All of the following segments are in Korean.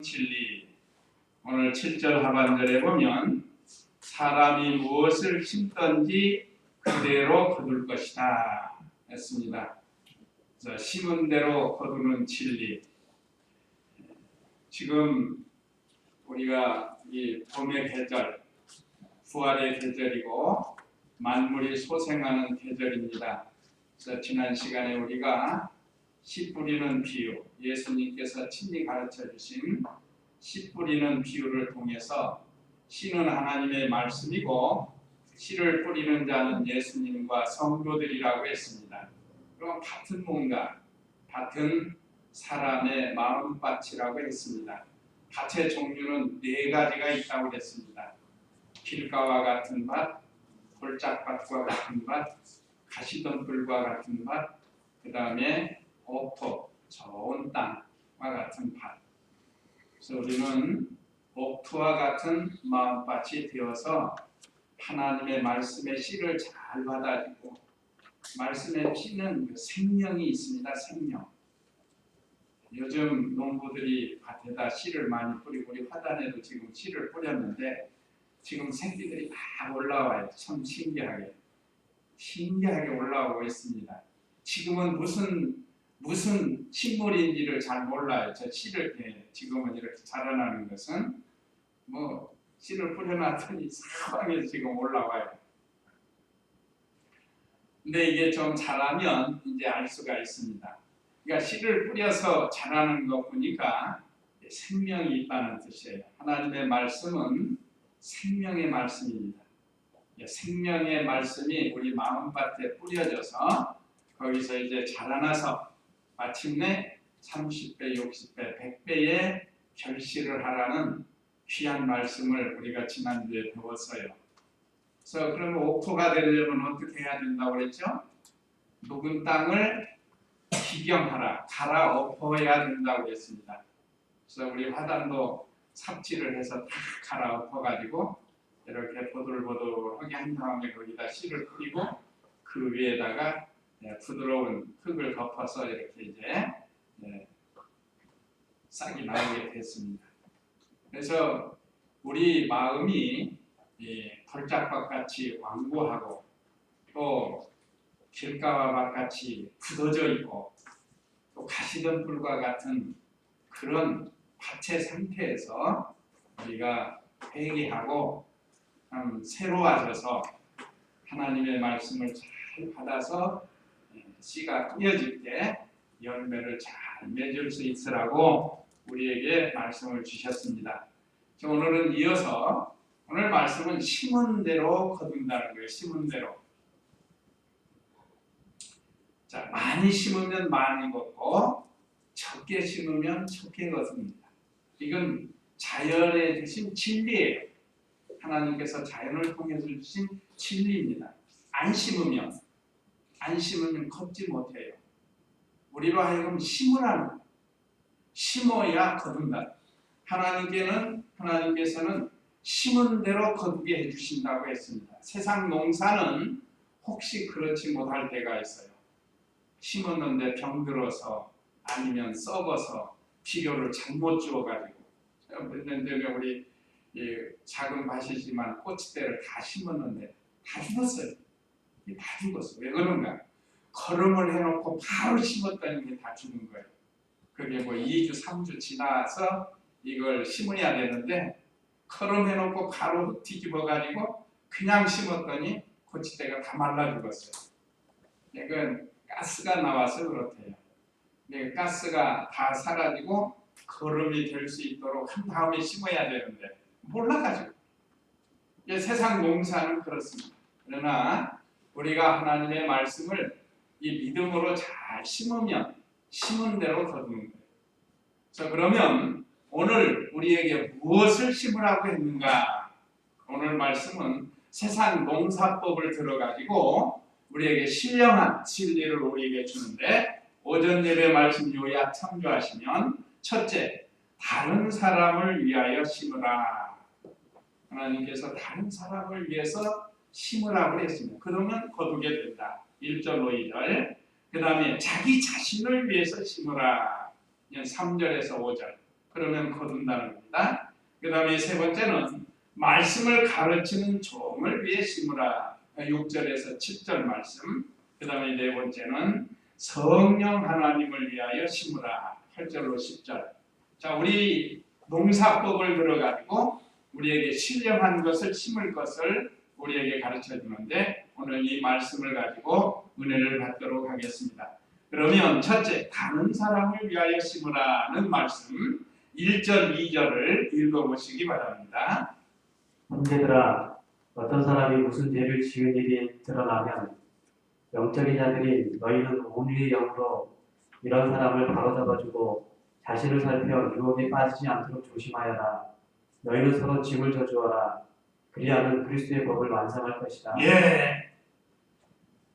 진리. 오늘 7절 하반절에 보면 사람이 무엇을 심든지 그대로 거둘 것이다 했습니다. 그래서 심은 대로 거두는 진리. 지금 우리가 이 봄의 계절, 부활의 계절이고 만물이 소생하는 계절입니다. 그래서 지난 시간에 우리가 씨 뿌리는 비유, 예수님께서 친히 가르쳐 주신 씨 뿌리는 비유를 통해서 씨는 하나님의 말씀이고 씨를 뿌리는 자는 예수님과 성도들이라고 했습니다. 그럼 같은 뭔가, 같은 사람의 마음밭이라고 했습니다. 밭의 종류는 4가지가 있다고 했습니다. 길가와 같은 밭, 골짜밭과 같은 밭, 가시덤불과 같은 밭, 그 다음에 옥토, 좋은 땅과 같은 밭. 그래서 우리는 옥토와 같은 마음밭이 되어서 하나님의 말씀의 씨를 잘 받아주고, 말씀의 씨는 생명이 있습니다. 생명. 요즘 농부들이 밭에다 씨를 많이 뿌리고, 우리 화단에도 지금 씨를 뿌렸는데 지금 새끼들이 다 올라와요. 참 신기하게 올라오고 있습니다. 지금은 무슨 식물인지를 잘 몰라요. 저 씨를 지금은 이렇게 자라나는 것은 뭐 씨를 뿌려놨더니 사방에서 지금 올라와요. 근데 이게 좀 자라면 이제 알 수가 있습니다. 그러니까 씨를 뿌려서 자라는 것 보니까 생명이 있다는 뜻이에요. 하나님의 말씀은 생명의 말씀입니다. 생명의 말씀이 우리 마음밭에 뿌려져서 거기서 이제 자라나서 마침내 30배, 60배, 100배의 결실을 하라는 귀한 말씀을 우리가 지난주에 배웠어요. 그래서 그러면 옥토가 되려면 어떻게 해야 된다고 그랬죠? 묵은 땅을 기경하라, 갈아 엎어야 된다고 그랬습니다. 그래서 우리 화단도 삽질을 해서 다 갈아 엎어가지고 이렇게 보들보들하게 한 다음에 거기다 씨를 뿌리고 그 위에다가 부드러운 흙을 덮어서 이렇게 이제 싹이 나오게 됐습니다. 그래서 우리 마음이 벌짝밭같이 완고하고 또 길가와 밭같이 굳어져 있고 또 가시덤불과 같은 그런 밭의 상태에서 우리가 회개하고 새로워져서 하나님의 말씀을 잘 받아서 씨가 뿌려질 때 열매를 잘 맺을 수 있으라고 우리에게 말씀을 주셨습니다. 오늘은 이어서 오늘 말씀은 심은 대로 거둔다는 거예요. 심은 대로. 자, 많이 심으면 많이 걷고 적게 심으면 적게 거둡니다. 이건 자연에 주신 진리예요. 하나님께서 자연을 통해서 주신 진리입니다. 안 심으면 걷지 못해요. 우리로 하여금 심으라는 거예요. 심어야 거둔다. 하나님께서는 심은 대로 거두게 해주신다고 했습니다. 세상 농사는 혹시 그렇지 못할 때가 있어요. 심었는데 병들어서 아니면 썩어서 비료를 잘못 주어가지고 몇 년 전에 우리 작은 밭이지만 꼬치대를 다 심었는데 다 죽었어요. 다 죽었어요. 왜 그런가? 거름을 해놓고 바로 심었다는 게 다 죽은 거예요. 그게 뭐 2주, 3주 지나서 이걸 심어야 되는데 거름해놓고 바로 흙 뒤집어가지고 그냥 심었더니 고치대가 다 말라 죽었어요. 이건 가스가 나와서 그렇대요. 가스가 다 사라지고 거름이 될 수 있도록 한 다음에 심어야 되는데 몰라가지고. 세상 농사는 그렇습니다. 그러나 우리가 하나님의 말씀을 이 믿음으로 잘 심으면 심은 대로 거두는 거예요. 자, 그러면 오늘 우리에게 무엇을 심으라고 했는가? 오늘 말씀은 세상 농사법을 들어가지고 우리에게 신령한 진리를 우리에게 주는데 오전 예배 말씀 요약 참조하시면 첫째, 다른 사람을 위하여 심으라. 하나님께서 다른 사람을 위해서 심으라고 했습니다. 그러면 거두게 된다. 1절, 2절. 그 다음에 자기 자신을 위해서 심으라. 3절에서 5절. 그 그러면 거둔다는 겁니다. 그 다음에 세 번째는 말씀을 가르치는 종을 위해 심으라. 6절에서 7절 말씀. 그 다음에 네 번째는 성령 하나님을 위하여 심으라. 8절로 10절. 자, 우리 농사법을 들어가지고 우리에게 신령한 것을 심을 것을 우리에게 가르쳐 주는데 오늘 이 말씀을 가지고 은혜를 받도록 하겠습니다. 그러면 첫째, 다른 사람을 위하여 심으라는 말씀 1절, 2절을 읽어보시기 바랍니다. 형제들아, 어떤 사람이 무슨 죄를 지은 일이 드러나면 영적인 자들이 너희는 온유의 영으로 이런 사람을 바로잡아주고 자신을 살펴 유혹에 빠지지 않도록 조심하여라. 너희는 서로 짐을 져주어라. 그리하면 그리스도의 법을 완성할 것이다. 예.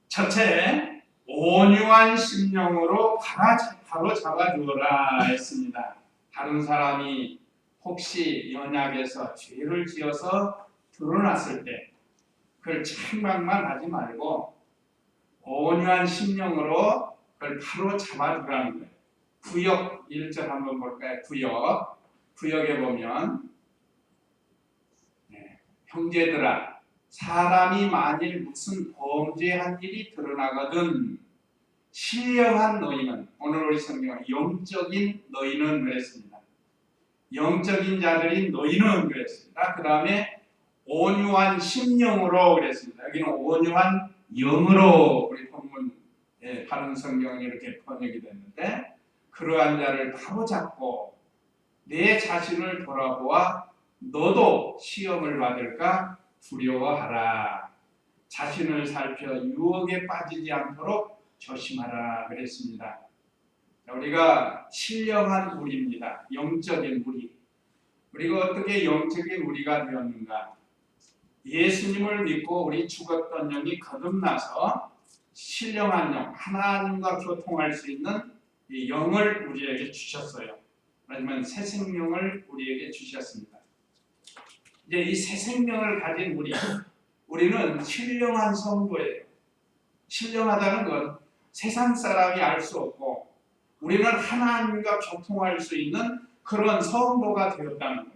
첫째, 온유한 심령으로 바로 잡아주어라 했습니다. 다른 사람이 혹시 연약해서 죄를 지어서 드러났을 때 그걸 책망만 하지 말고 온유한 심령으로 그걸 바로 잡아주라는 거예요. 구역 1절 한번 볼까요? 구역에 보면 형제들아, 사람이 만일 무슨 범죄한 일이 드러나거든 신령한 너희는, 오늘 우리 성경은 영적인 너희는 그랬습니다. 영적인 자들인 너희는 그랬습니다. 그 다음에 온유한 심령으로 그랬습니다. 여기는 온유한 영으로 우리 본문 다른 성경이 이렇게 번역이 됐는데 그러한 자를 바로 잡고 내 자신을 돌아보아 너도 시험을 받을까 두려워하라. 자신을 살펴 유혹에 빠지지 않도록 조심하라 그랬습니다. 우리가 신령한 우리입니다. 영적인 우리. 우리가 어떻게 영적인 우리가 되었는가? 예수님을 믿고 우리 죽었던 영이 거듭나서 신령한 영, 하나님과 교통할 수 있는 이 영을 우리에게 주셨어요. 하지만 새 생명을 우리에게 주셨습니다. 이제 이 새 생명을 가진 우리는 신령한 성도예요. 신령하다는 건 세상 사람이 알 수 없고 우리는 하나님과 교통할 수 있는 그런 성도가 되었다는 거예요.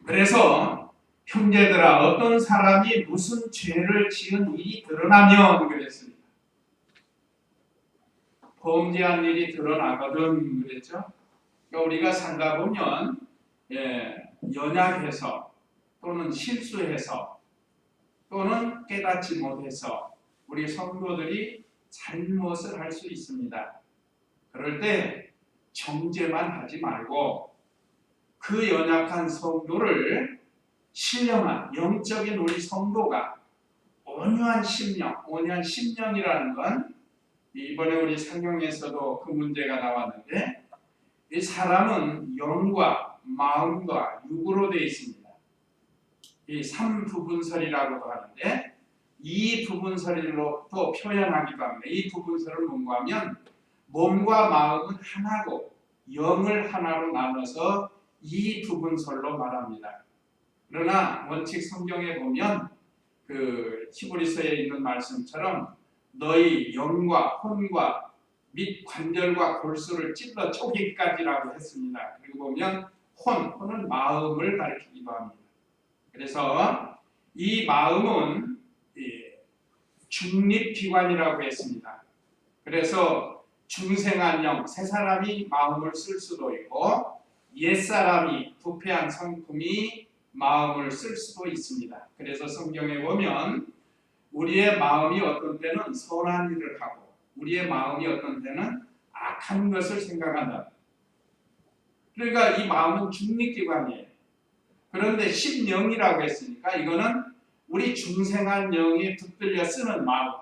그래서 형제들아, 어떤 사람이 무슨 죄를 지은 일이 드러나면 그랬습니다. 범죄한 일이 드러나거든 그랬죠. 그러니까 우리가 살다 보면 연약해서 또는 실수해서 또는 깨닫지 못해서 우리 성도들이 잘못을 할 수 있습니다. 그럴 때 정죄만 하지 말고 그 연약한 성도를 신령한 영적인 우리 성도가 온유한 심령이라는 건 이번에 우리 성경에서도 그 문제가 나왔는데 이 사람은 영과 마음과 육으로 되어 있습니다. 이 삼부분설이라고도 하는데 이 부분설로 또 표현하기도 합니다. 이 부분설을 뭔가 하면 몸과 마음은 하나고 영을 하나로 나눠서 이 부분설로 말합니다. 그러나 원칙 성경에 보면 그 히브리서에 있는 말씀처럼 너희 영과 혼과 및 관절과 골수를 찔러 쪼개기까지라고 했습니다. 그리고 보면 혼은 마음을 가리키기도 합니다. 그래서 이 마음은 중립기관이라고 했습니다. 그래서 중생한 영, 새 사람이 마음을 쓸 수도 있고 옛사람이 부패한 성품이 마음을 쓸 수도 있습니다. 그래서 성경에 보면 우리의 마음이 어떤 때는 선한 일을 하고 우리의 마음이 어떤 때는 악한 것을 생각한다. 그러니까 이 마음은 중립기관이에요. 그런데 심령이라고 했으니까 이거는 우리 중생한 영에 붙들려 쓰는 마음.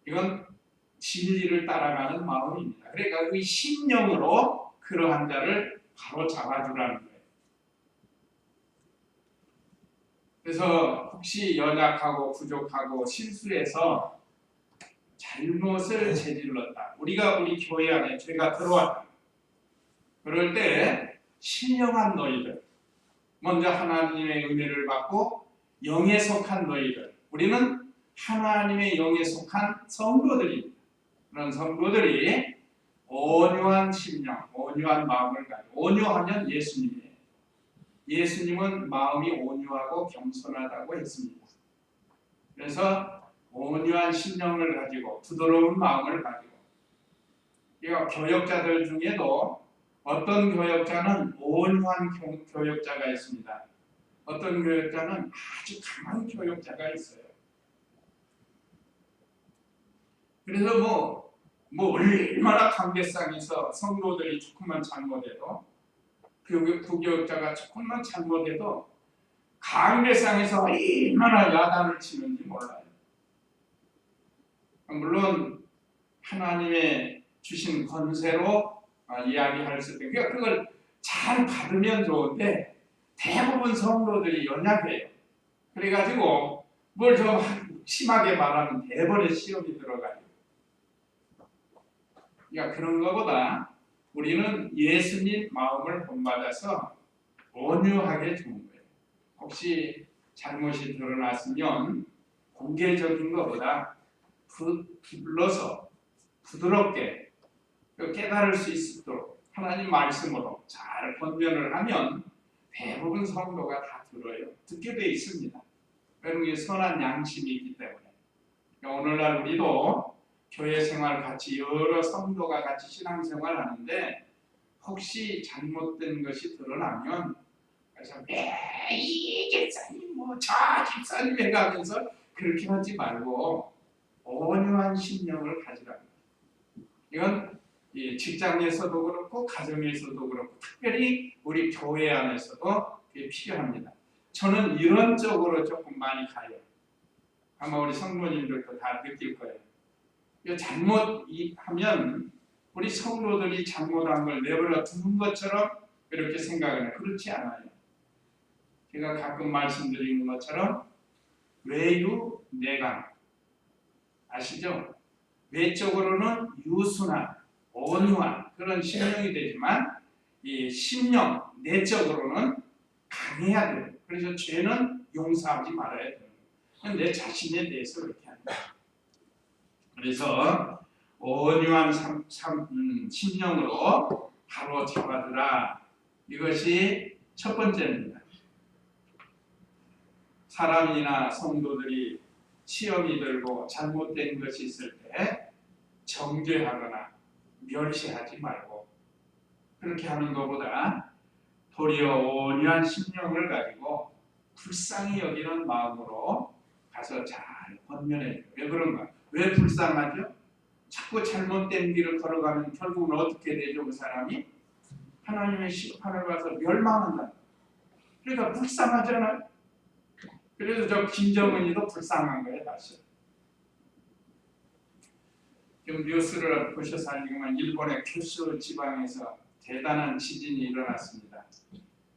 이건 진리를 따라가는 마음입니다. 그러니까 이 심령으로 그러한 자를 바로 잡아주라는 거예요. 그래서 혹시 연약하고 부족하고 실수해서 잘못을 저질렀다. 우리 교회 안에 죄가 들어왔다. 그럴 때 신령한 너희들, 먼저 하나님의 은혜를 받고 영에 속한 너희들, 우리는 하나님의 영에 속한 성도들입니다. 그런 성도들이 온유한 심령, 온유한 마음을 가지고, 온유하면 예수님이에요. 예수님은 마음이 온유하고 겸손하다고 했습니다. 그래서 온유한 심령을 가지고 부드러운 마음을 가지고, 이거 교역자들 중에도 어떤 교역자는 온유한 교역자가 있습니다. 어떤 교역자는 아주 강한 교역자가 있어요. 그래서 얼마나 관계상에서 성도들이 조금만 잘못해도, 부교역자가 조금만 잘못해도 관계상에서 얼마나 야단을 치는지 몰라요. 물론 하나님의 주신 권세로 이야기할 수 있고, 그러니까 그걸 잘 받으면 좋은데 대부분 성도들이 연약해요. 그래가지고 뭘 좀 심하게 말하면 대번에 시험이 들어가요. 그러니까 그런 것보다 우리는 예수님 마음을 본받아서 온유하게 주는 거예요. 혹시 잘못이 드러났으면 공개적인 것보다 불러서 부드럽게 깨달을 수 있도록 하나님 말씀으로 잘 권면을 하면 대부분 성도가 다 들어요. 듣게 돼 있습니다. 여러분이 선한 양심이 있기 때문에. 그러니까 오늘날 우리도 교회 생활 같이 여러 성도가 같이 신앙생활 하는데 혹시 잘못된 것이 드러나면 그래서 이 집사님 저 집사님 해가면서 그렇게 하지 말고 온유한 심령을 가지라고. 이건 직장에서도 그렇고 가정에서도 그렇고 특별히 우리 교회 안에서도 그게 필요합니다. 저는 이런 쪽으로 조금 많이 가요. 아마 우리 성도님들도 다 느낄 거예요. 잘못하면 우리 성도들이 잘못한 걸 내버려 두는 것처럼 그렇게 생각을 해요. 그렇지 않아요. 제가 가끔 말씀드리는 것처럼 외유 내강 아시죠? 외적으로는 유순한 온유한 그런 심령이 되지만 이 심령 내적으로는 강해야 돼요. 그래서 죄는 용서하지 말아야 돼요. 내 자신에 대해서 그렇게 합니다. 그래서 온유한 심령으로 바로 잡아두라. 이것이 첫 번째입니다. 사람이나 성도들이 시험이 들고 잘못된 것이 있을 때 정죄하거나 멸시하지 말고 그렇게 하는 것보다 도리어 온유한 심령을 가지고 불쌍히 여기는 마음으로 가서 잘 권면해요. 왜 그런가? 왜 불쌍하죠? 자꾸 잘못된 길을 걸어가면 결국은 어떻게 되죠? 그 사람이 하나님의 심판을 받아서 멸망한다. 그러니까 불쌍하잖아요. 그래서 저 김정은이도 불쌍한 거예요. 다시 지금 뉴스를 보셔서 알지만 일본의 규슈 지방에서 대단한 지진이 일어났습니다.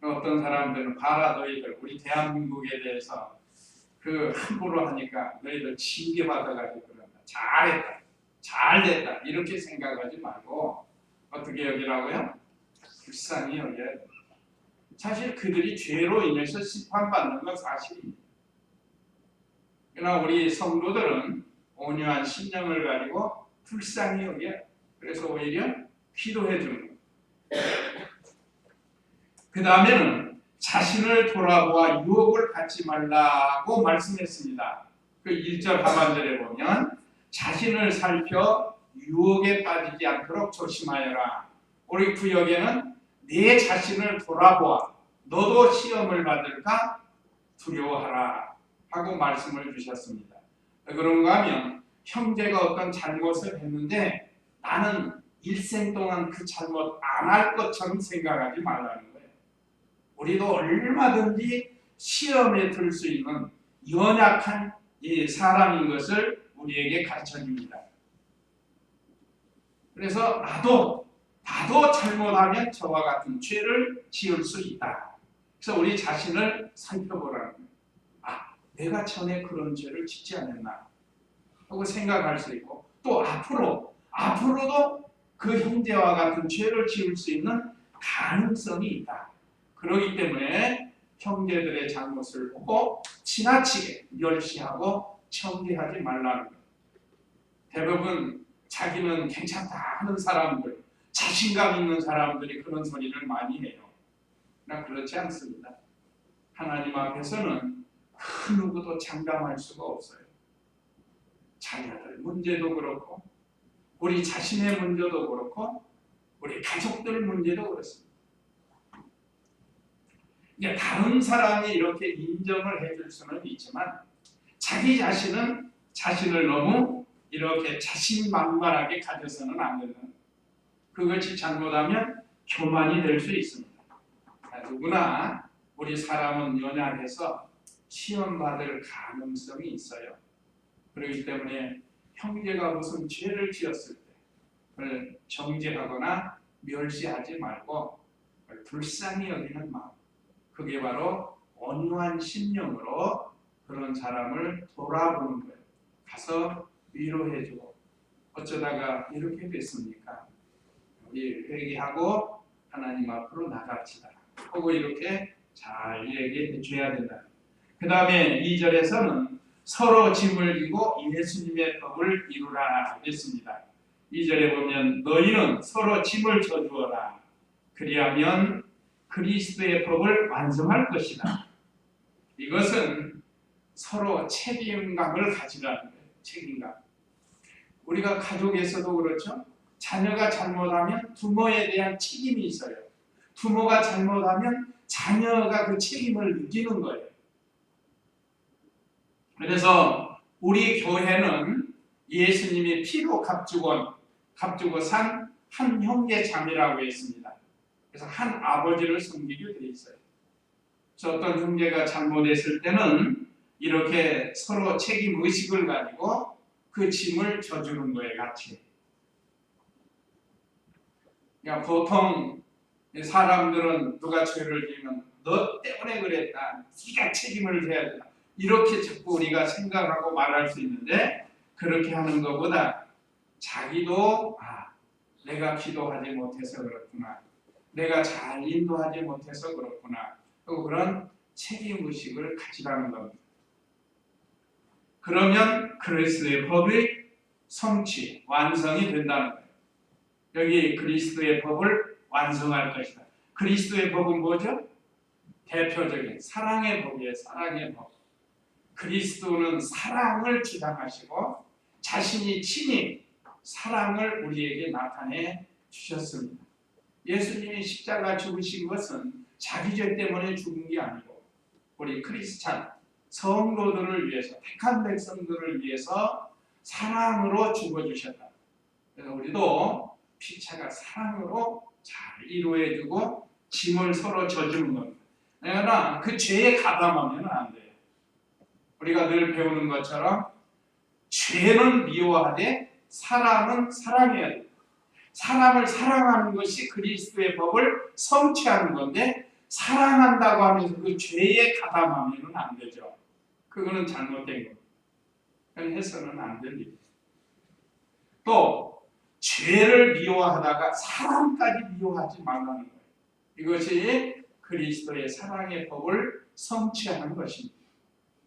어떤 사람들은 봐라 너희들 우리 대한민국에 대해서 그 함부로 하니까 너희들 징계 받아가지고 그런다. 잘했다. 잘됐다. 이렇게 생각하지 말고 어떻게 여기라고요? 불쌍히 여겨야 돼. 사실 그들이 죄로 인해서 심판받는 건 사실입니다. 그러나 우리 성도들은 온유한 심령을 가지고 불쌍히 여겨. 그래서 오히려 기도해 주는 거예요. 그 다음에는 자신을 돌아보아 유혹을 갖지 말라고 말씀했습니다. 그 1절 하반절에 보면 자신을 살펴 유혹에 빠지지 않도록 조심하여라. 우리 구역에는 내 자신을 돌아보아 너도 시험을 받을까 두려워하라 하고 말씀을 주셨습니다. 그런가 하면 형제가 어떤 잘못을 했는데 나는 일생 동안 그 잘못 안 할 것처럼 생각하지 말라는 거예요. 우리도 얼마든지 시험에 들 수 있는 연약한 사람인 것을 우리에게 가르쳐줍니다. 그래서 나도 잘못하면 저와 같은 죄를 지을 수 있다. 그래서 우리 자신을 살펴보라는 거예요. 내가 전에 그런 죄를 짓지 않았나 하고 생각할 수 있고 또 앞으로도 그 형제와 같은 죄를 지을 수 있는 가능성이 있다. 그렇기 때문에 형제들의 잘못을 보고 지나치게 멸시하고 청계하지 말라는 거예요. 대부분 자기는 괜찮다 하는 사람들, 자신감 있는 사람들이 그런 소리를 많이 해요. 그러나 그렇지 않습니다. 하나님 앞에서는 그 누구도 장담할 수가 없어요. 자녀들 문제도 그렇고, 우리 자신의 문제도 그렇고, 우리 가족들 문제도 그렇습니다. 이제 다른 사람이 이렇게 인정을 해줄 수는 있지만 자기 자신은 자신을 너무 이렇게 자신만만하게 가져서는 안 된다. 그것이 잘못하면 교만이 될 수 있습니다. 누구나 우리 사람은 연약해서 시험받을 가능성이 있어요. 그렇기 때문에 형제가 무슨 죄를 지었을 때 그걸 정죄하거나 멸시하지 말고 불쌍히 여기는 마음, 그게 바로 온유한 심령으로 그런 사람을 돌아보는 거예요. 가서 위로해주고, 어쩌다가 이렇게 됐습니까? 우리 회개하고 하나님 앞으로 나갑시다 하고 이렇게 잘 얘기해 줘야 된다. 그 다음에 2절에서는 서로 짐을 지고 예수님의 법을 이루라 하겠습니다. 2절에 보면 너희는 서로 짐을 져주어라. 그리하면 그리스도의 법을 완성할 것이다. 이것은 서로 책임감을 가지라는 거예요. 책임감. 우리가 가족에서도 그렇죠. 자녀가 잘못하면 부모에 대한 책임이 있어요. 부모가 잘못하면 자녀가 그 책임을 느끼는 거예요. 그래서 우리 교회는 예수님이 피로 값주고 산 한 형제 자매라고 했습니다. 그래서 한 아버지를 섬기게 돼 있어요. 그래서 어떤 형제가 잘못했을 때는 이렇게 서로 책임 의식을 가지고 그 짐을 져주는 거예요, 같이. 그러니까 보통 사람들은 누가 죄를 지으면 너 때문에 그랬다, 네가 책임을 져야 된다, 이렇게 자꾸 우리가 생각하고 말할 수 있는데, 그렇게 하는 것보다 자기도 내가 기도하지 못해서 그렇구나, 내가 잘 인도하지 못해서 그렇구나, 그런 책임의식을 가지라는 겁니다. 그러면 그리스도의 법이 성취, 완성이 된다는 거예요. 여기 그리스도의 법을 완성할 것이다. 그리스도의 법은 뭐죠? 대표적인 사랑의 법이에요. 사랑의 법. 그리스도는 사랑을 주장하시고 자신이 친히 사랑을 우리에게 나타내 주셨습니다. 예수님이 십자가 죽으신 것은 자기 죄 때문에 죽은 게 아니고 우리 크리스찬 성도들을 위해서, 택한 백성들을 위해서 사랑으로 죽어주셨다. 그래서 우리도 피차가 사랑으로 잘 이루어주고 짐을 서로 져주는 겁니다. 그러나 그 죄에 가담하면 안 돼요. 우리가 늘 배우는 것처럼 죄는 미워하되 사람은 사랑해야 돼요. 사람을 사랑하는 것이 그리스도의 법을 성취하는 건데, 사랑한다고 하면서 그 죄에 가담하면 안 되죠. 그거는 잘못된 겁니다. 그건 해서는 안 될 일이에요. 또 죄를 미워하다가 사람까지 미워하지 말라는 거예요. 이것이 그리스도의 사랑의 법을 성취하는 것입니다.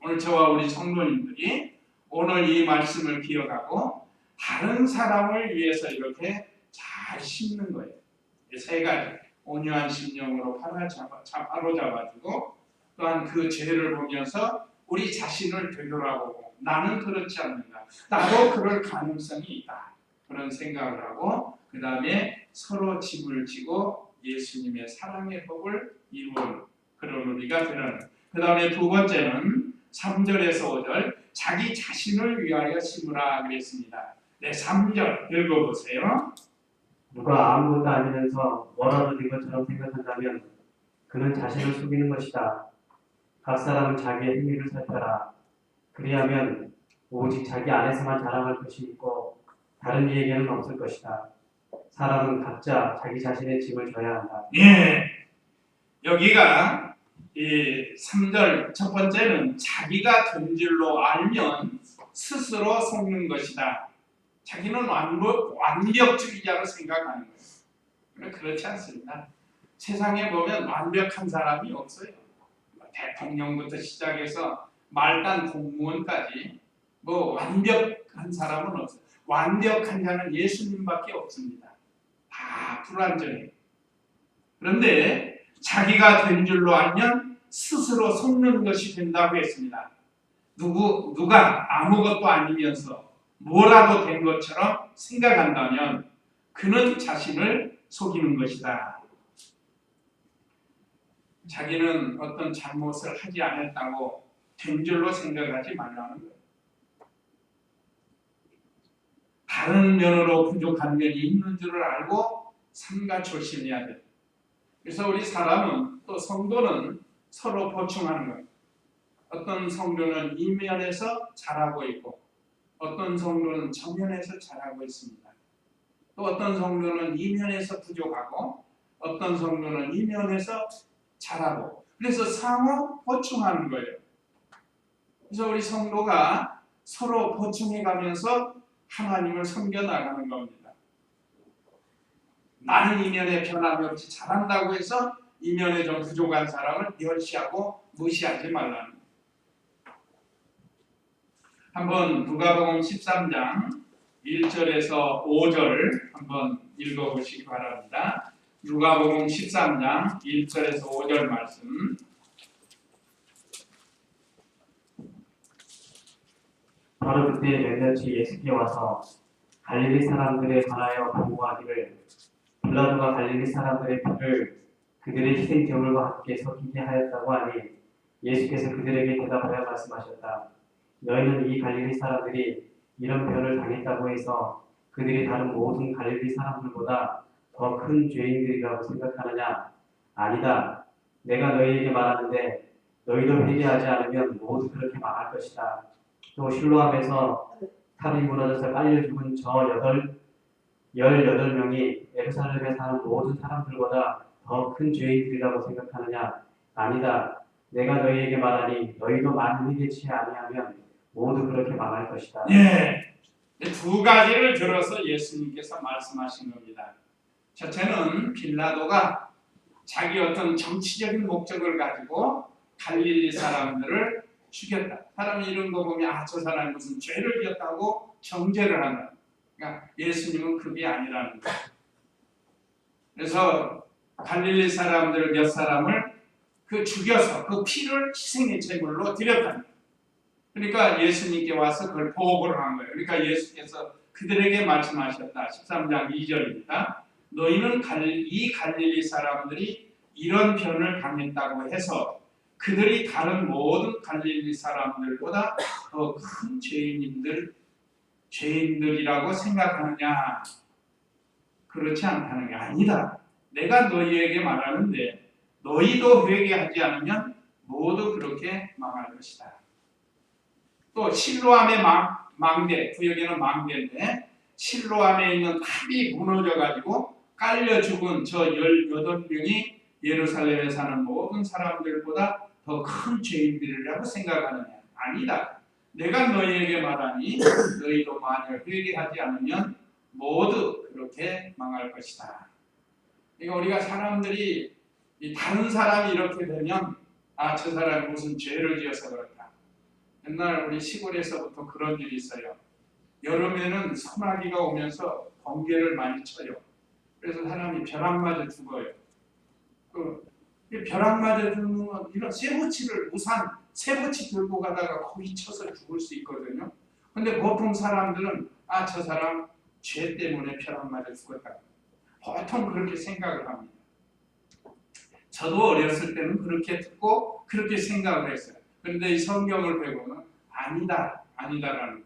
오늘 저와 우리 성도님들이 오늘 이 말씀을 기억하고 다른 사람을 위해서 이렇게 잘 심는 거예요. 세 가지, 온유한 심령으로 바로잡아주고, 또한 그 죄를 보면서 우리 자신을 되돌아보고 나는 그렇지 않는가, 나도 그럴 가능성이 있다, 그런 생각을 하고, 그 다음에 서로 짐을 지고 예수님의 사랑의 법을 이루는 그런 우리가 되라는. 그 다음에 두 번째는 3절에서 5절 자기 자신을 위하여 심으라 그랬습니다. 네, 3절 읽어보세요. 누가 아무것도 아니면서 뭐라도 된 것처럼 생각한다면 그는 자신을 속이는 것이다. 각 사람은 자기의 행위를 살펴라. 그리하면 오직 자기 안에서만 자랑할 것이 있고 다른 이에게는 없을 것이다. 사람은 각자 자기 자신의 짐을 져야 한다. 예, 여기가 이 3절 첫 번째는 자기가 된 줄로 알면 스스로 속는 것이다. 자기는 완벽주의자로 생각하는 거예요. 그렇지 않습니다. 세상에 보면 완벽한 사람이 없어요. 대통령부터 시작해서 말단 공무원까지 완벽한 사람은 없어요. 완벽한 자는 예수님밖에 없습니다. 다 불완전해요. 그런데 자기가 된 줄로 알면 스스로 속는 것이 된다고 했습니다. 누가 아무것도 아니면서 뭐라도 된 것처럼 생각한다면 그는 자신을 속이는 것이다. 자기는 어떤 잘못을 하지 않았다고 된 줄로 생각하지 말라는 거예요. 다른 면으로 부족한 면이 있는 줄을 알고 삼가 조심해야 돼요. 그래서 우리 사람은 또 성도는 서로 보충하는 거예요. 어떤 성도는 이 면에서 잘하고 있고 어떤 성도는 저 면에서 잘하고 있습니다. 또 어떤 성도는 이 면에서 부족하고 어떤 성도는 이 면에서 잘하고 그래서 상호 보충하는 거예요. 그래서 우리 성도가 서로 보충해가면서 하나님을 섬겨나가는 겁니다. 나는 이면에 변함이 없이 잘한다고 해서 이면에 좀 부족한 사람을 멸시하고 무시하지 말라는 거예요. 한번 누가복음 13장 1절에서 5절 한번 읽어보시기 바랍니다. 누가복음 13장 1절에서 5절 말씀. 바로 그때 몇몇이 예수께 와서 갈릴리 사람들에 관하여 보고하기를 빌라도가 갈릴리 사람들의 피를 그들의 희생 제물과 함께 섞이게 하였다고 하니 예수께서 그들에게 대답하여 말씀하셨다. 너희는 이 갈릴리 사람들이 이런 변을 당했다고 해서 그들이 다른 모든 갈릴리 사람들보다 더 큰 죄인들이라고 생각하느냐? 아니다. 내가 너희에게 말하는데 너희도 회개하지 않으면 모두 그렇게 망할 것이다. 또 실로암에서 탑이 무너져서 깔려 죽은 저 18명이 예루살렘에 사는 모든 사람들보다 더 큰 죄인들이라고 생각하느냐? 아니다. 내가 너희에게 말하니 너희도 많은 회개치 아니하면 모두 그렇게 망할 것이다. 예, 두 가지를 들어서 예수님께서 말씀하신 겁니다. 첫째는 빌라도가 자기 어떤 정치적인 목적을 가지고 갈릴리 사람들을 죽였다. 사람이 이런 거 보면 저 사람이 무슨 죄를 지었다고 정죄를 한다. 그러니까 예수님은 그게 아니라는 거예요. 그래서 갈릴리 사람들 몇 사람을 죽여서 그 피를 희생의 제물로 드렸다. 그러니까 예수님께 와서 그걸 보고를 한 거예요. 그러니까 예수께서 그들에게 말씀하셨다. 13장 2절입니다. 너희는 이 갈릴리 사람들이 이런 변을 당했다고 해서 그들이 다른 모든 갈릴리 사람들보다 더 큰 죄인들이라고 생각하느냐? 그렇지 않다는 게 아니다. 내가 너희에게 말하는데 너희도 회개하지 않으면 모두 그렇게 망할 것이다. 또 실로암의 망대, 구역에는 망대인데 실로암에 있는 탑이 무너져가지고 깔려 죽은 저 18명이 예루살렘에 사는 모든 사람들보다 더 큰 죄인들이라고 생각하느냐? 아니다. 내가 너희에게 말하니 너희도 만일 회개하지 않으면 모두 그렇게 망할 것이다. 그러니까 우리가 사람들이 다른 사람이 이렇게 되면 저 사람이 무슨 죄를 지어서 그렇다. 옛날 우리 시골에서부터 그런 일이 있어요. 여름에는 소나기가 오면서 번개를 많이 쳐요. 그래서 사람이 벼락 맞아 죽어요. 벼락 맞아 죽는 건 이런 우산 쇠붙이 들고 가다가 거기 쳐서 죽을 수 있거든요. 근데 보통 사람들은 저 사람 죄 때문에 벼락 맞아 죽었다. 보통 그렇게 생각을 합니다. 저도 어렸을 때는 그렇게 듣고 그렇게 생각을 했어요. 그런데 이 성경을 배우면 아니다라는 거예요.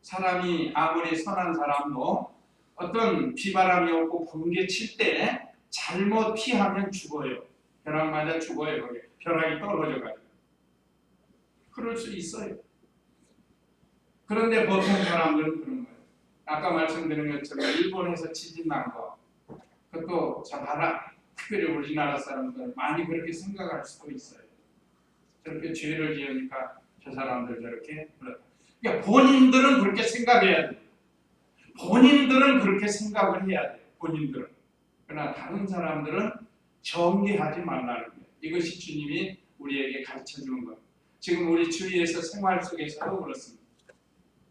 사람이 아무리 선한 사람도 어떤 비바람이 오고 번개 칠 때 잘못 피하면 죽어요. 벼락 맞아 죽어요. 거기 벼락이 떨어져가지고. 그럴 수 있어요. 그런데 보통 사람들은 그런 거예요. 아까 말씀드린 것처럼 일본에서 지진 난 거, 그것도 저 봐라. 특별히 우리나라 사람들은 많이 그렇게 생각할 수도 있어요. 저렇게 죄를 지으니까 저 사람들 저렇게 그렇다. 그러니까 본인들은 그렇게 생각해야 돼요. 본인들은 그렇게 생각을 해야 돼요. 본인들은. 그러나 다른 사람들은 정죄하지 말라는 거예요. 이것이 주님이 우리에게 가르쳐 주는 거예요. 지금 우리 주위에서 생활 속에서도 그렇습니다.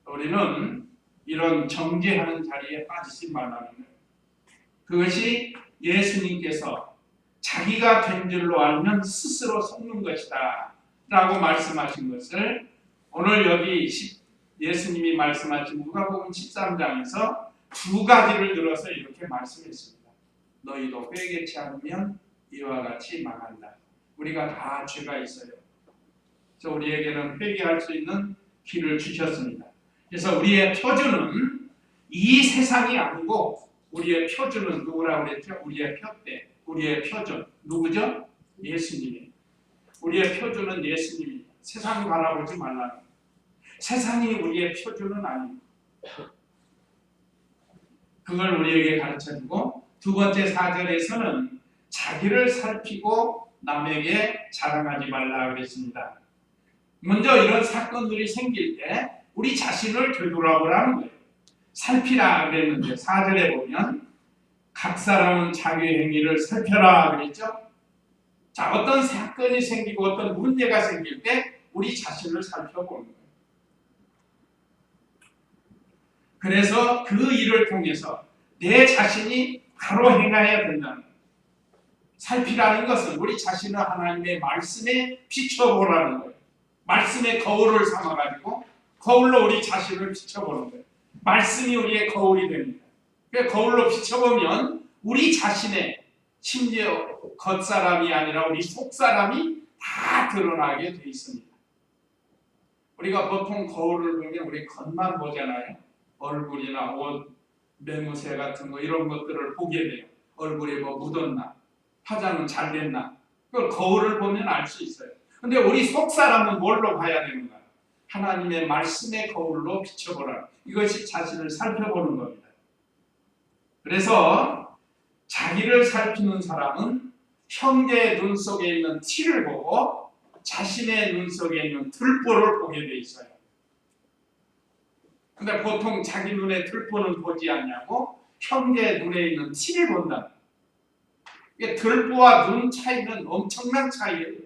우리는 이런 정죄하는 자리에 빠지지 말라는 거예요. 그것이 예수님께서 자기가 된 줄로 알면 스스로 속는 것이다 라고 말씀하신 것을 오늘 여기 예수님이 말씀하신 누가복음 13장에서 두 가지를 들어서 이렇게 말씀했습니다. 너희도 회개치 않으면 이와 같이 망한다. 우리가 다 죄가 있어요. 그래서 우리에게는 회개할 수 있는 길을 주셨습니다. 그래서 우리의 표준은 이 세상이 아니고 우리의 표준은 누구라고 그랬죠? 우리의 표대, 우리의 표준. 누구죠? 예수님이. 우리의 표준은 예수님입니다. 세상 바라보지 말라는. 세상이 우리의 표준은 아닙니다. 그걸 우리에게 가르쳐주고 두 번째 4절에서는 자기를 살피고 남에게 자랑하지 말라 그랬습니다. 먼저 이런 사건들이 생길 때 우리 자신을 되돌아보라는 거예요. 살피라 그랬는데 4절에 보면 각 사람은 자기 행위를 살펴라 그랬죠. 자, 어떤 사건이 생기고 어떤 문제가 생길 때 우리 자신을 살펴보는 거예요. 그래서 그 일을 통해서 내 자신이 바로 행해야 된다는 거예요. 살피라는 것은 우리 자신을 하나님의 말씀에 비춰보라는 거예요. 말씀의 거울을 삼아가지고 거울로 우리 자신을 비춰보는 거예요. 말씀이 우리의 거울이 됩니다. 그 거울로 비춰보면 우리 자신의 심지어 겉사람이 아니라 우리 속사람이 다 드러나게 돼 있습니다. 우리가 보통 거울을 보면 우리 겉만 보잖아요. 얼굴이나 옷, 매무새 같은 거 이런 것들을 보게 돼요. 얼굴에 뭐 묻었나, 화장은 잘 됐나. 그걸 거울을 보면 알 수 있어요. 근데 우리 속사람은 뭘로 봐야 되는가? 하나님의 말씀의 거울로 비춰보라. 이것이 자신을 살펴보는 겁니다. 그래서 자기를 살피는 사람은 형제의 눈 속에 있는 티를 보고 자신의 눈 속에 있는 들보를 보게 돼 있어요. 근데 보통 자기 눈에 들보는 보지 않냐고 형제의 눈에 있는 티를 본다. 이게 들보와 눈 차이는 엄청난 차이예요.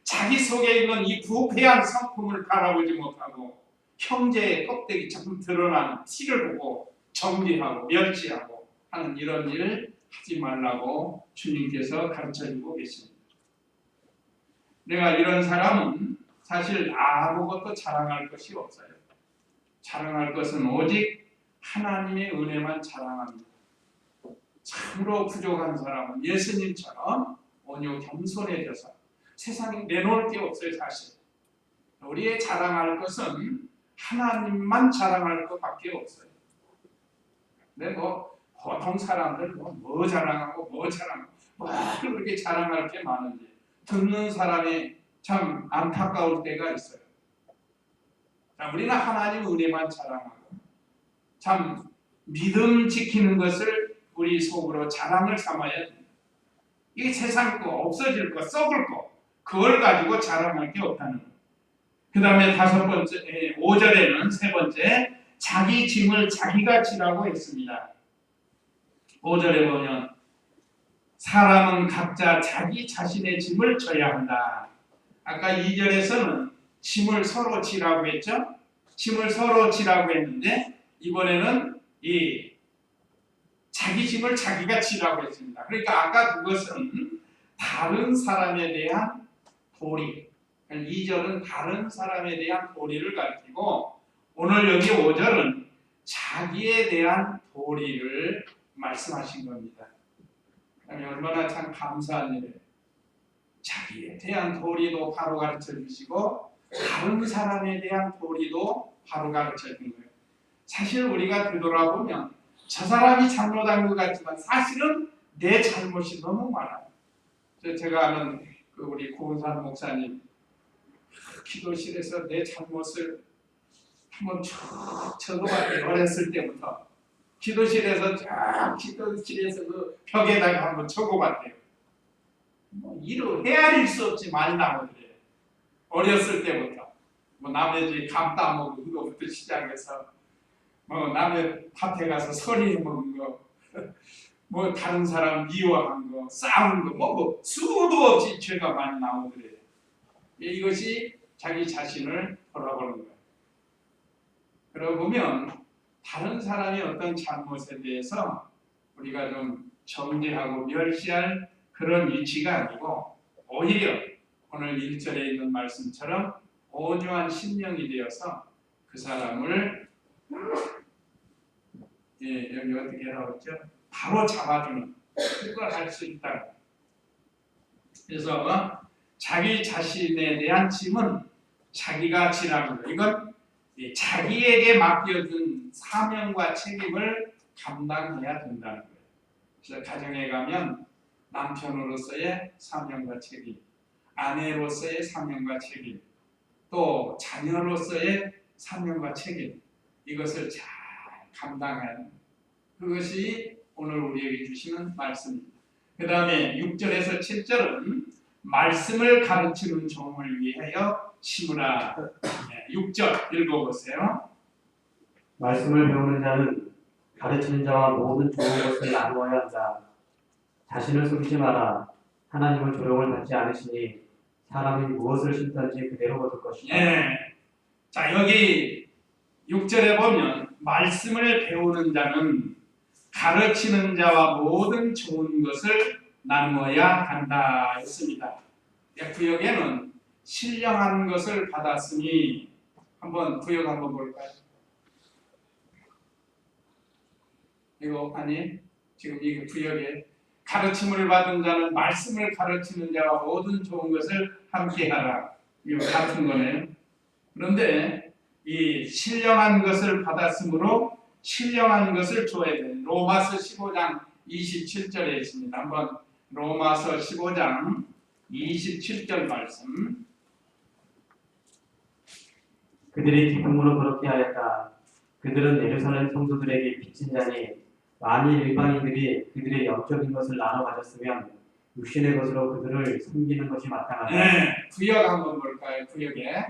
자기 속에 있는 이 부패한 성품을 바라보지 못하고 형제의 껍데기처럼 드러나는 티를 보고 정죄하고 멸시하고 하는 이런 일을 하지 말라고 주님께서 가르쳐주고 계십니다. 내가 이런 사람은 사실 아무것도 자랑할 것이 없어요. 자랑할 것은 오직 하나님의 은혜만 자랑합니다. 참으로 부족한 사람은 예수님처럼 온유 겸손해져서 세상에 내놓을 게 없어요. 사실 우리의 자랑할 것은 하나님만 자랑할 것밖에 없어요. 근데 뭐 보통 사람들 뭐 자랑하고 뭐 그렇게 자랑할 게 많은지 듣는 사람이 참 안타까울 때가 있어요. 자, 우리는 하나님 은혜만 자랑하고 참 믿음 지키는 것을 우리 속으로 자랑을 삼아야 됩니다. 이게 세상 거 없어질 거 썩을 거 그걸 가지고 자랑할 게 없다는 거예요. 그 다음에 5절에는 세 번째 자기 짐을 자기가 지라고 했습니다. 5절에 보면 사람은 각자 자기 자신의 짐을 져야 한다. 아까 2절에서는 짐을 서로 지라고 했죠. 짐을 서로 지라고 했는데 이번에는 이 자기 짐을 자기가 지라고 했습니다. 그러니까 아까 그것은 다른 사람에 대한 도리, 2절은 다른 사람에 대한 도리를 가리키고 오늘 여기 5절은 자기에 대한 도리를 말씀하신 겁니다. 얼마나 참 감사한 일이에요. 자기에 대한 도리도 바로 가르쳐 주시고 다른 사람에 대한 도리도 바로 가르쳐 주는 거예요. 사실 우리가 되돌아보면 저 사람이 잘못한 것 같지만 사실은 내 잘못이 너무 많아요. 제가 아는 우리 고은산 목사님 기도실에서 내 잘못을 한번 쭉 적어봤대요. 어렸을 때부터 기도실에서 그 벽에다가 한번 적어봤대요. 이루 헤아릴 수 없지 많이 나오더래요. 어렸을 때부터 남의 집 감 따먹은 그거부터 시작해서 남의 밭에 가서 서리 먹은 거, 다른 사람 미워한 거, 싸운 거, 수도 없이 죄가 많이 나오더래요. 이것이 자기 자신을 돌아보는 거예요. 그러고 보면 다른 사람이 어떤 잘못에 대해서 우리가 좀 정죄하고 멸시할 그런 위치가 아니고 오히려 오늘 1절에 있는 말씀처럼 온유한 심령이 되어서 그 사람을 여기 어떻게 하라고 했죠? 바로 잡아주는 그걸 할 수 있다. 그래서 자기 자신에 대한 짐은 자기가 지라는 거. 이건 자기에게 맡겨준 사명과 책임을 감당해야 된다는 거예요. 그래서 가정에 가면 남편으로서의 사명과 책임, 아내로서의 사명과 책임, 또 자녀로서의 사명과 책임, 이것을 잘 감당하는 그것이 오늘 우리에게 주시는 말씀입니다. 그 다음에 6절에서 7절은 말씀을 가르치는 종을 위하여 심으라. 6절 읽어보세요. 말씀을 배우는 자는 가르치는 자와 모든 좋은 것을 나누어야 한다. 자신을 속이지 마라. 하나님은 조롱을 받지 않으시니 사람이 무엇을 심든지 그대로 거둘 것이다. 자, 여기 6절에 보면 말씀을 배우는 자는 가르치는 자와 모든 좋은 것을 나누어야 한다 했습니다. 구역에는 신령한 것을 받았으니 한번 구역 한번 볼까요? 이거 아니 지금 이 구역에 가르침을 받은 자는 말씀을 가르치는 자와 모든 좋은 것을 함께하라. 이거 같은 거네요. 그런데 이 신령한 것을 받았으므로 신령한 것을 줘야 돼요. 로마서 15장 27절에 있습니다. 한번 로마서 15장 27절 말씀. 그들이 기쁨으로 그렇게 하였다. 그들은 예루살렘 성도들에게 빚진 자니 만일 일반인들이 그들의 영적인 것을 나눠 가졌으면 육신의 것으로 그들을 섬기는 것이 마땅하다. 구역 한번 볼까요? 구역에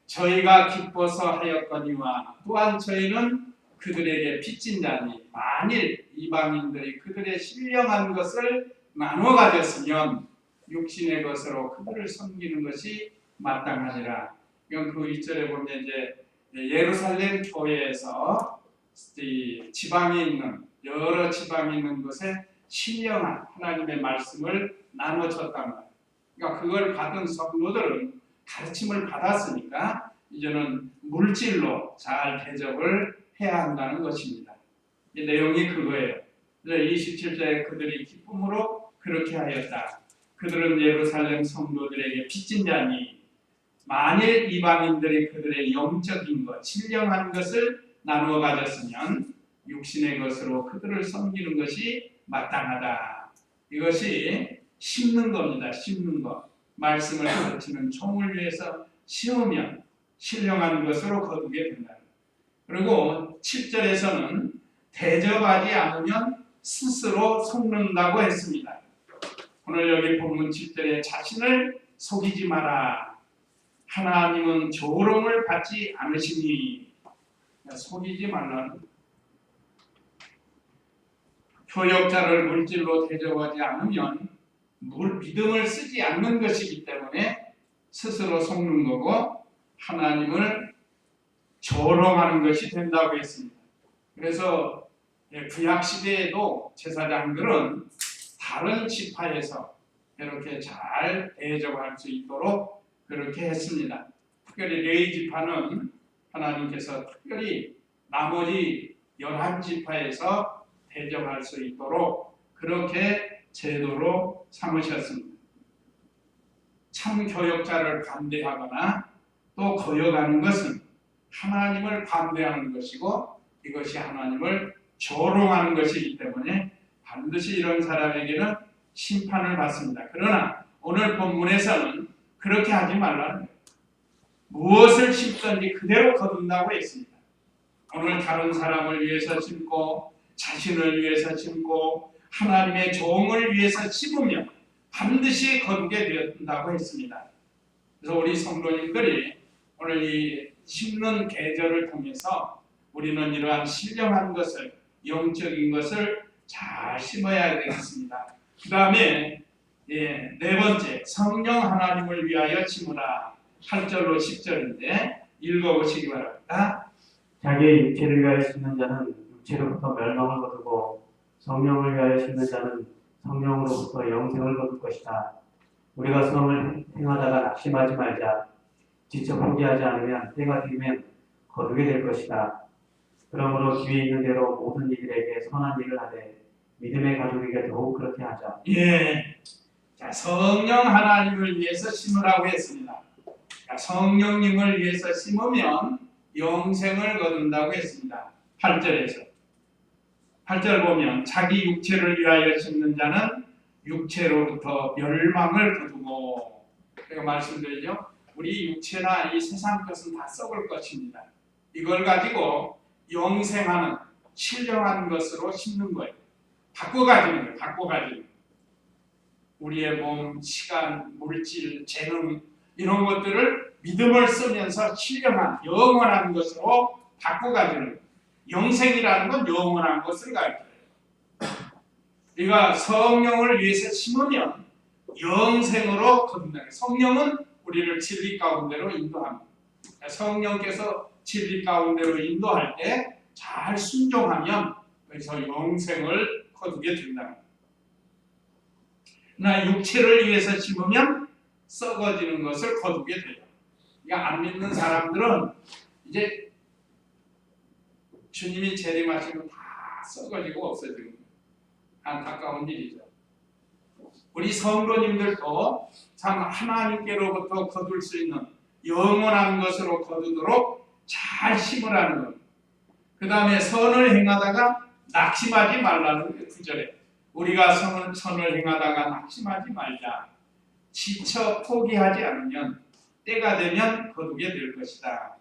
저희가 기뻐서 하였거니와 또한 저희는 그들에게 빚진 자니 만일 이방인들이 그들의 신령한 것을 나눠 가졌으면 육신의 것으로 그들을 섬기는 것이 마땅하니라. 이건 그 2절에 보면 이제 예루살렘 교회에서 지방에 있는 여러 지방에 있는 곳에 신령한 하나님의 말씀을 나눠줬단 말이에요. 그러니까 그걸 받은 성도들은 가르침을 받았으니까 이제는 물질로 잘 대접을 해야 한다는 것입니다. 이 내용이 그거예요. 27절에 그들이 기쁨으로 그렇게 하였다. 그들은 예루살렘 성도들에게 빚진 자니 만일 이방인들이 그들의 영적인 것, 신령한 것을 나누어 가졌으면 육신의 것으로 그들을 섬기는 것이 마땅하다. 이것이 심는 겁니다. 심는 것. 말씀을 가르치는 종을 위해서 심으면 신령한 것으로 거두게 된다. 그리고 7절에서는 대접하지 않으면 스스로 속는다고 했습니다. 오늘 여기 본문 7절에 자신을 속이지 마라. 하나님은 조롱을 받지 않으시니 속이지 말라는 교역자를 물질로 대접하지 않으면 믿음을 쓰지 않는 것이기 때문에 스스로 속는 거고 하나님을 조롱하는 것이 된다고 했습니다. 그래서 구약 시대에도 제사장들은 다른 지파에서 이렇게 잘 대접할 수 있도록 그렇게 했습니다. 특별히 레위 지파는 하나님께서 특별히 나머지 11지파에서 대접할 수 있도록 그렇게 제도로 삼으셨습니다. 참 교역자를 반대하거나 또 거역하는 것은 하나님을 반대하는 것이고 이것이 하나님을 조롱하는 것이기 때문에 반드시 이런 사람에게는 심판을 받습니다. 그러나 오늘 본문에서는 그렇게 하지 말라는 거예요. 무엇을 심든지 그대로 거둔다고 했습니다. 오늘 다른 사람을 위해서 심고 자신을 위해서 심고 하나님의 종을 위해서 심으면 반드시 거두게 된다고 했습니다. 그래서 우리 성도님들이 오늘 이 심는 계절을 통해서 우리는 이러한 신령한 것을 영적인 것을 잘 심어야 되겠습니다. 그 다음에 네 번째 성령 하나님을 위하여 심으라. 8절로 10절인데 읽어보시기 바랍니다. 자기의 육체를 위하여 심는 자는 육체로부터 멸망을 거두고 성령을 위하여 심는 자는 성령으로부터 영생을 거둘 것이다. 우리가 선을 행하다가 낙심하지 말자. 지쳐 포기하지 않으면 때가 되면 거두게 될 것이다. 그러므로 기회 있는 대로 모든 이들에게 선한 일을 하되 믿음의 가족에게 더욱 그렇게 하자. 예. 자, 성령 하나님을 위해서 심으라고 했습니다. 자, 성령님을 위해서 심으면 영생을 거둔다고 했습니다. 8절에서. 8절 보면 자기 육체를 위하여 심는 자는 육체로부터 멸망을 거두고, 제가 말씀드리죠. 우리 육체나 이 세상 것은 다 썩을 것입니다. 이걸 가지고 영생하는 신령한 것으로 심는 거예요. 바꿔가지는 거예요. 바꿔가지는. 우리의 몸, 시간, 물질, 재능 이런 것들을 믿음을 쓰면서 신령한 영원한 것으로 바꿔가지는 거예요. 영생이라는 건 영원한 것을 가르쳐요. 우리가 성령을 위해서 심으면 영생으로 거둔다. 성령은 우리를 진리 가운데로 인도합니다. 성령께서 진리 가운데로 인도할 때 잘 순종하면 그래서 영생을 거두게 된다. 나 육체를 위해서 심으면 썩어지는 것을 거두게 돼요. 그러니까 안 믿는 사람들은 이제 주님이 재림하시면 다 썩어지고 없어지는 거예요. 안타까운 일이죠. 우리 성도님들도 참 하나님께로부터 거둘 수 있는 영원한 것으로 거두도록 잘 심으라는 겁니다. 그 다음에 선을 행하다가 낙심하지 말라는 거예요. 9절에 우리가 선을 행하다가 낙심하지 말자. 지쳐 포기하지 않으면 때가 되면 거두게 될 것이다.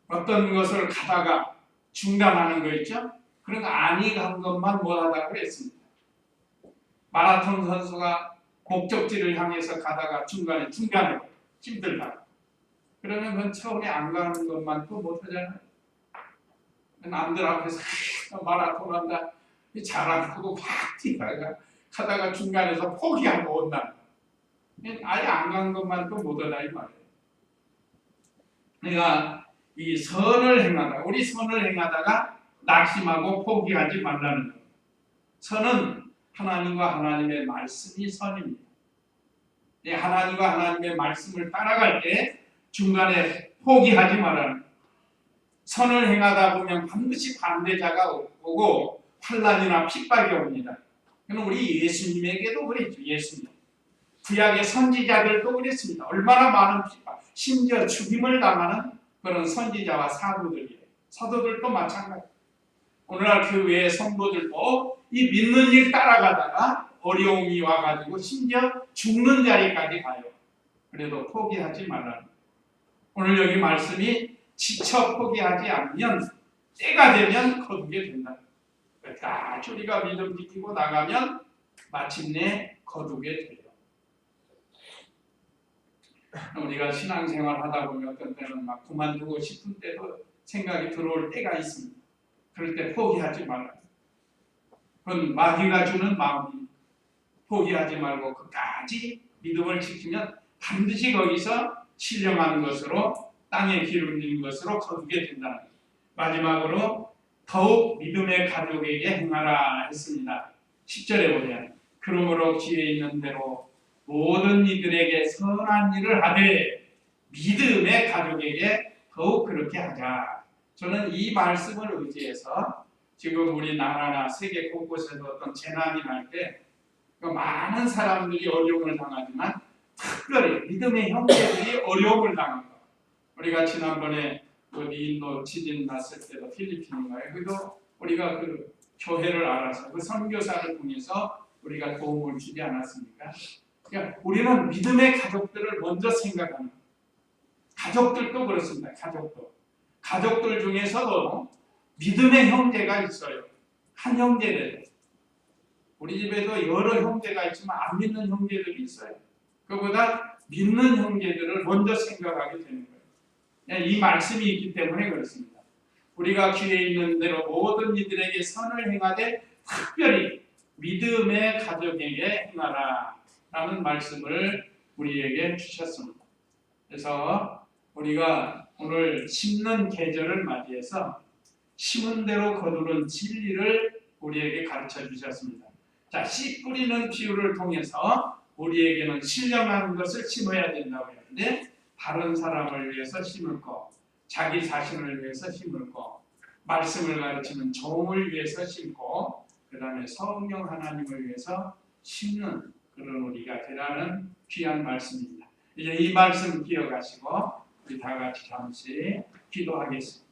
어떤 것을 가다가 중단하는 거 있죠? 그런 거 아니 간 것만 못하다고 했습니다. 마라톤 선수가 목적지를 향해서 가다가 중간에 힘들다. 그러면 그건 처음에 안 가는 것만 또 못하잖아요. 남들 앞에서 마라톤 한다. 자랑하고 확 뛰다가 가다가 중간에서 포기하고 온다. 아예 안 간 것만 또 못하다 이 말이에요. 그러니까 이 선을 행하다, 우리 선을 행하다가 낙심하고 포기하지 말라는 것. 선은 하나님과 하나님의 말씀이 선입니다. 하나님과 하나님의 말씀을 따라갈 때 중간에 포기하지 말라는 것. 선을 행하다 보면 반드시 반대자가 오고 환난이나 핍박이 옵니다. 그럼 우리 예수님에게도 그랬죠. 예수님. 구약의 선지자들도 그랬습니다. 얼마나 많은 핍박, 심지어 죽임을 당하는 그런 선지자와 사도들이에요. 사도들도 마찬가지. 오늘날 교회의 성도들도 이 믿는 일 따라가다가 어려움이 와가지고 심지어 죽는 자리까지 가요. 그래도 포기하지 말라는 거예요. 오늘 여기 말씀이 지쳐 포기하지 않으면 때가 되면 거두게 된다. 끝까지 우리가 믿음 지키고 나가면 마침내 거두게 돼요. 우리가 신앙생활 하다 보면 어떤 때는 막 그만두고 싶은 때도 생각이 들어올 때가 있습니다. 그럴 때 포기하지 말아요. 그건 마귀가 주는 마음입니다. 포기하지 말고 끝까지 믿음을 지키면 반드시 거기서 신령한 것으로 땅에 기름진 것으로 거두게 된다는 거예요. 마지막으로 더욱 믿음의 가족에게 행하라 했습니다. 10절에 보면 그러므로 기회 있는 대로 모든 이들에게 선한 일을 하되 믿음의 가족에게 더욱 그렇게 하자. 저는 이 말씀을 의지해서 지금 우리나라나 세계 곳곳에서 어떤 재난이 날 때 많은 사람들이 어려움을 당하지만 특별히 믿음의 형제들이 어려움을 당한 것. 우리가 지난번에 인도 지진 났을 때도 필리핀인가요? 그래도 우리가 그 교회를 알아서 그 선교사를 통해서 우리가 도움을 주지 않았습니까? 그러니까 우리는 믿음의 가족들을 먼저 생각하는 거예요. 가족들도 그렇습니다. 가족들 중에서도 믿음의 형제가 있어요. 한 형제들. 우리 집에도 여러 형제가 있지만 안 믿는 형제들이 있어요. 그보다 믿는 형제들을 먼저 생각하게 되는 거예요. 이 말씀이 있기 때문에 그렇습니다. 우리가 기회 있는 대로 모든 이들에게 선을 행하되 특별히 믿음의 가족에게 행하라 라는 말씀을 우리에게 주셨습니다. 그래서 우리가 오늘 심는 계절을 맞이해서 심은 대로 거두는 진리를 우리에게 가르쳐 주셨습니다. 자, 씨 뿌리는 비유를 통해서 우리에게는 신령한 것을 심어야 된다고 했는데 다른 사람을 위해서 심을 거, 자기 자신을 위해서 심을 거, 말씀을 가르치는 종을 위해서 심고 그 다음에 성령 하나님을 위해서 심는 그런 우리가 되라는 귀한 말씀입니다. 이제 이 말씀 기억하시고 우리 다 같이 잠시 기도하겠습니다.